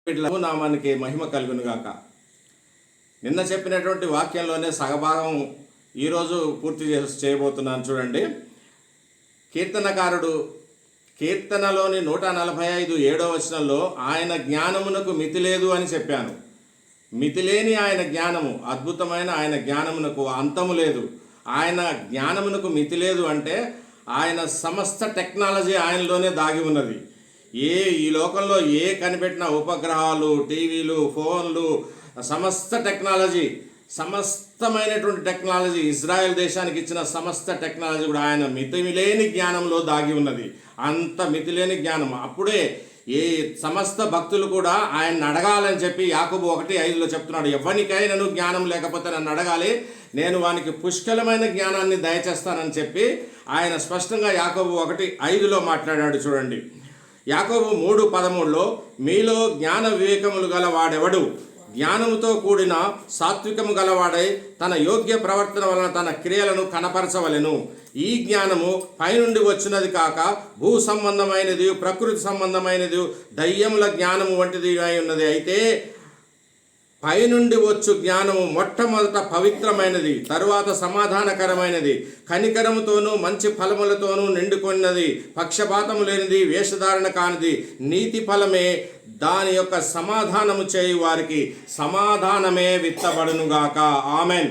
వీటిలకు నామానికి మహిమ కలుగును గాక. నిన్న చెప్పినటువంటి వాక్యంలోనే సగభాగం ఈరోజు పూర్తి చేయబోతున్నాను. చూడండి, కీర్తనకారుడు కీర్తనలోని 145 వచనంలో ఆయన జ్ఞానమునకు మితి లేదు అని చెప్పాను. మితిలేని ఆయన జ్ఞానము, అద్భుతమైన ఆయన జ్ఞానమునకు అంతము లేదు. ఆయన జ్ఞానమునకు మితి లేదు అంటే ఆయన సమస్త టెక్నాలజీ ఆయనలోనే దాగి ఉన్నది. ఈ లోకంలో కనిపెట్టిన ఉపగ్రహాలు, టీవీలు, ఫోన్లు, సమస్తమైనటువంటి టెక్నాలజీ, ఇజ్రాయెల్ దేశానికి ఇచ్చిన సమస్త టెక్నాలజీ కూడా ఆయన మితిలేని జ్ఞానంలో దాగి ఉన్నది. అంత మితిలేని జ్ఞానం. అప్పుడే సమస్త భక్తులు కూడా ఆయన అడగాలని చెప్పి యాకోబు 1:5 చెప్తున్నాడు. ఎవరికైనా జ్ఞానం లేకపోతే నన్ను అడగాలి, నేను వానికి పుష్కలమైన జ్ఞానాన్ని దయచేస్తానని చెప్పి ఆయన స్పష్టంగా యాకోబు 1:5 మాట్లాడాడు. చూడండి, యాకోబు 3:13 మీలో జ్ఞాన వివేకములు గల వాడెవడు? జ్ఞానముతో కూడిన సాత్వికము గలవాడై తన యోగ్య ప్రవర్తన వలన తన క్రియలను కనపరచవలెను. ఈ జ్ఞానము పైనుండి వచ్చినది కాక భూ సంబంధమైనది, ప్రకృతి సంబంధమైనది, దయ్యముల జ్ఞానము వంటిది అయి ఉన్నది. అయితే పైనుండి వచ్చు జ్ఞానము మొట్టమొదట పవిత్రమైనది, తరువాత సమాధానకరమైనది, కనికరముతోనూ మంచి ఫలములతోనూ నిండుకొన్నది, పక్షపాతము లేనిది, వేషధారణ కానిది, నీతి ఫలమే దాని యొక్క సమాధానము చేయు వారికి సమాధానమే విత్తబడునుగాక. ఆమెన్.